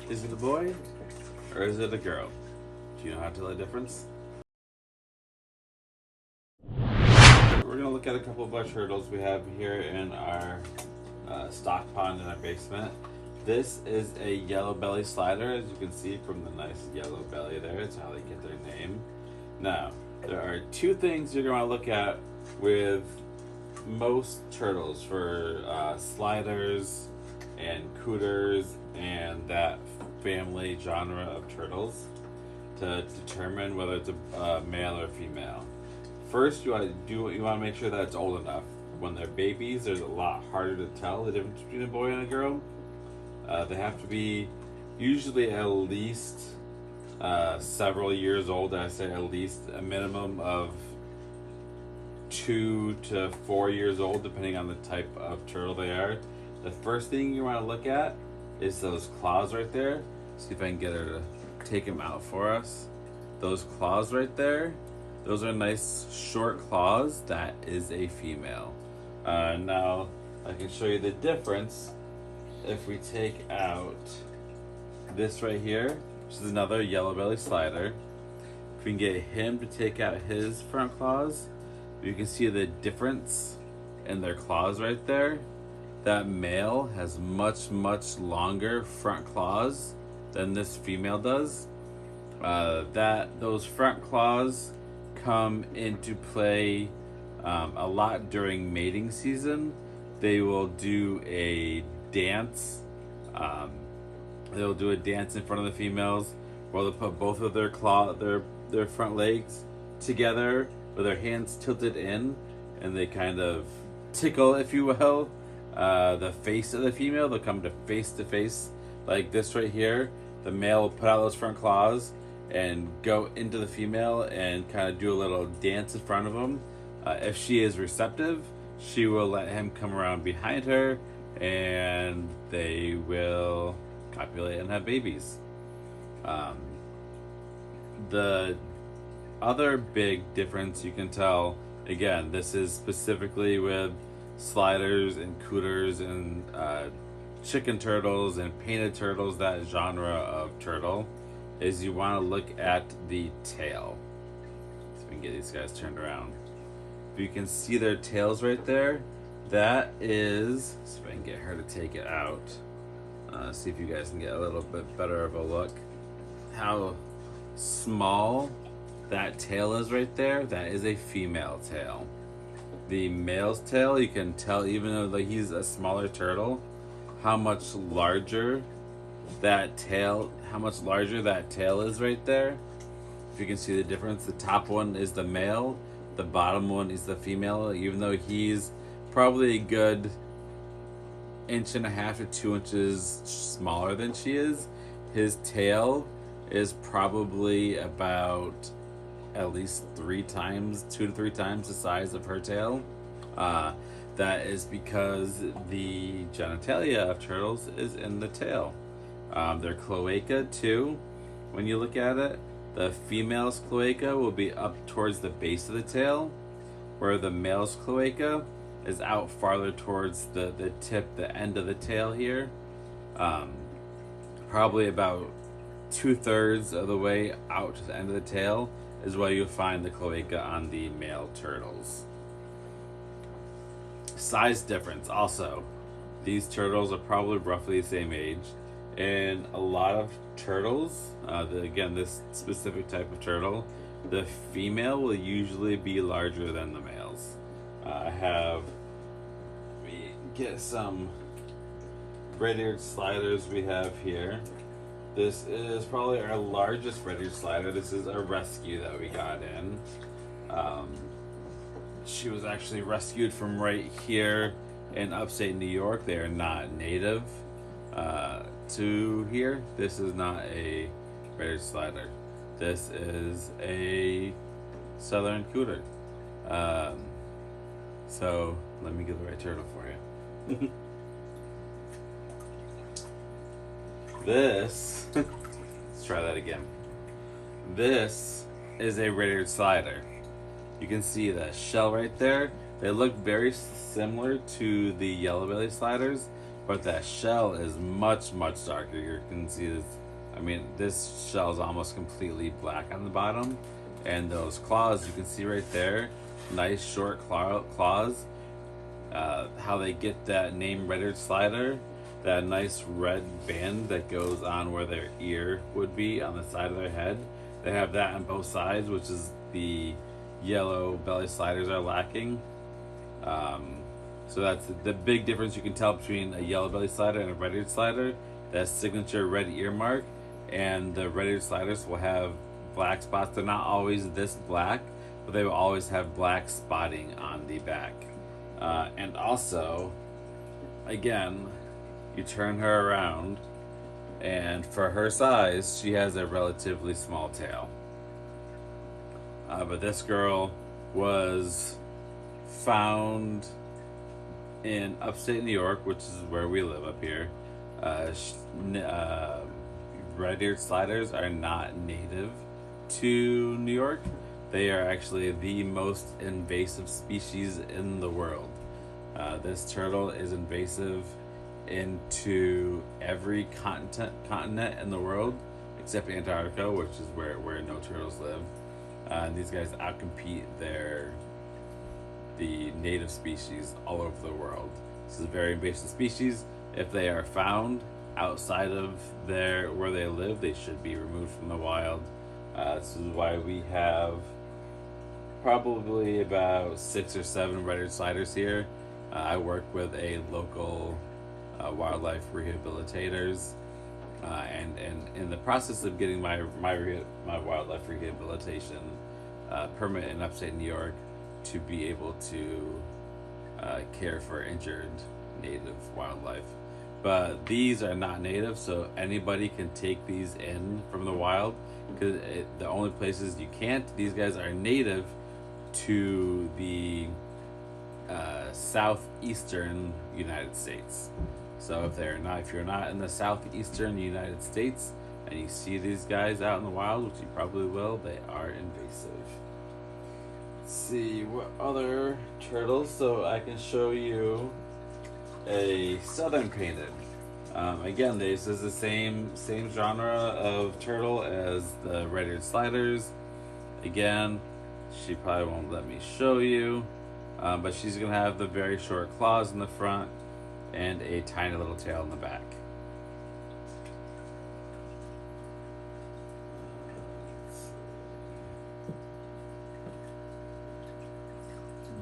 Is it a boy or is it a girl? Do you know how to tell the difference? We're gonna look at a couple of our turtles we have here in our stock pond in our basement. This is a yellow belly slider, as you can see from the nice yellow belly there. It's how they get their name. Now, there are two things you're gonna look at with most turtles for sliders and cooters and that family genre of turtles to determine whether it's a male or female. First, you want to make sure that it's old enough. When they're babies, there's a lot harder to tell the difference between a boy and a girl. They have to be usually at least several years old. I say at least a minimum of 2 to 4 years old, depending on the type of turtle they are. The first thing you want to look at is those claws right there. See if I can get her to take them out for us. Those claws right there, those are nice short claws. That is a female. Now I can show you the difference if we take out this right here, which is another yellow belly slider. If we can get him to take out his front claws, you can see the difference in their claws right there. That male has much longer front claws than this female does. Those front claws come into play a lot during mating season. They will do a dance. They'll do a dance in front of the females, where they'll put both of their their front legs together with their hands tilted in, and they kind of tickle, if you will, the face of the female. They'll come to face like this right here. The male will put out those front claws and go into the female and kind of do a little dance in front of him. If she is receptive, she will let him come around behind her, and they will copulate and have babies. The other big difference you can tell, again, this is specifically with sliders and cooters and chicken turtles and painted turtles, that genre of turtle, is you want to look at the tail. So we can get these guys turned around. If you can see their tails right there, that is, so if I can get her to take it out, see if you guys can get a little bit better of a look, how small that tail is right there. That is a female tail. The male's tail, you can tell, even though like he's a smaller turtle, how much larger that tail is right there. If you can see the difference, the top one is the male, the bottom one is the female. Even though he's probably a good 1.5 to 2 inches smaller than she is, his tail is probably about at least 2 to 3 times the size of her tail. That is because the genitalia of turtles is in the tail. Their cloaca too, when you look at it, the female's cloaca will be up towards the base of the tail, where the male's cloaca is out farther towards the tip, the end of the tail here. Probably about 2/3 of the way out to the end of the tail is where you'll find the cloaca on the male turtles. Size difference also. These turtles are probably roughly the same age. And a lot of turtles, again, this specific type of turtle, the female will usually be larger than the males. Let me get some red-eared sliders we have here. This is probably our largest red-eared slider. This is a rescue that we got in. She was actually rescued from right here in upstate New York. They are not native to here. This is not a red-eared slider. This is a southern cooter. So let me get the right turtle for you. This, let's try that again. This is a red-eared slider. You can see the shell right there. They look very similar to the yellow belly sliders, but that shell is much darker. You can see this. I mean, this shell is almost completely black on the bottom, and those claws you can see right there, nice short claws. How they get that name red-eared slider, that nice red band that goes on where their ear would be on the side of their head. They have that on both sides, which is the yellow belly sliders are lacking. So that's the big difference you can tell between a yellow belly slider and a red-eared slider. That signature red ear mark, and the red-eared sliders will have black spots. They're not always this black, but they will always have black spotting on the back. And also, again, you turn her around, and for her size, she has a relatively small tail. But this girl was found in upstate New York, which is where we live up here. Red-eared sliders are not native to New York. They are actually the most invasive species in the world. This turtle is invasive into every continent in the world except Antarctica, which is where no turtles live. And these guys outcompete the native species all over the world. This is a very invasive species. If they are found outside of where they live, they should be removed from the wild. This is why we have probably about 6 or 7 red-eared sliders here. I work with a local wildlife rehabilitators, and in the process of getting my wildlife rehabilitation permit in upstate New York to be able to care for injured native wildlife. But these are not native, so anybody can take these in from the wild, because the only places you can't, these guys are native to the southeastern United States. So if you're not in the southeastern United States and you see these guys out in the wild, which you probably will, they are invasive. Let's see what other turtles. So I can show you a southern painted. Again, this is the same genre of turtle as the red-eared sliders. Again, she probably won't let me show you, but she's gonna have the very short claws in the front and a tiny little tail in the back.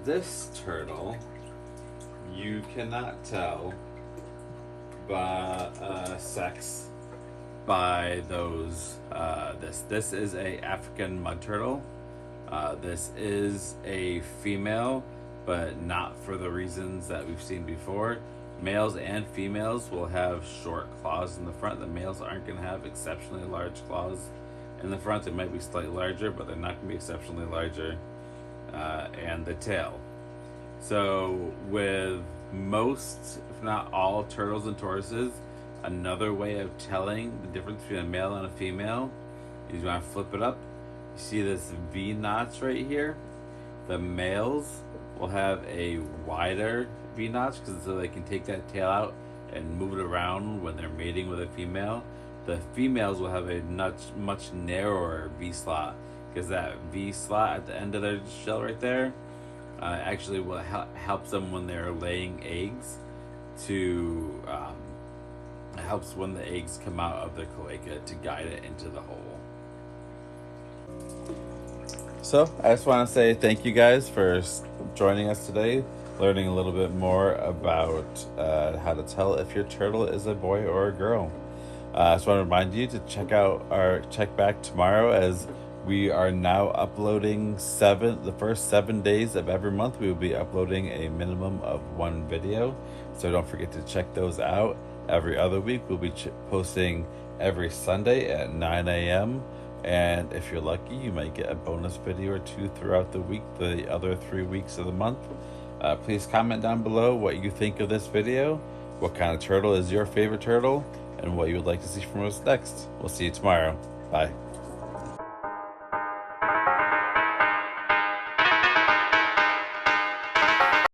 This turtle, you cannot tell by sex by those. This is a African mud turtle. This is a female, but not for the reasons that we've seen before. Males and females will have short claws in the front. The males aren't going to have exceptionally large claws in the front. They might be slightly larger, but they're not going to be exceptionally larger. And the tail. So with most, if not all, turtles and tortoises, another way of telling the difference between a male and a female is you want to flip it up. You see this V notch right here? The males will have a wider V notch so they can take that tail out and move it around when they're mating with a female. The females will have a much narrower V slot, because that V slot at the end of their shell right there actually will helps them when they're laying eggs. It helps when the eggs come out of the cloaca to guide it into the hole. So I just want to say thank you guys for joining us today, learning a little bit more about how to tell if your turtle is a boy or a girl. I just want to remind you to check back tomorrow, as we are now uploading the first 7 days of every month. We will be uploading a minimum of 1 video, so don't forget to check those out. Every other week we'll be posting every Sunday at 9 a.m. And if you're lucky, you might get a bonus video or 2 throughout the week, the other 3 weeks of the month. Please comment down below what you think of this video, what kind of turtle is your favorite turtle, and what you would like to see from us next. We'll see you tomorrow. Bye.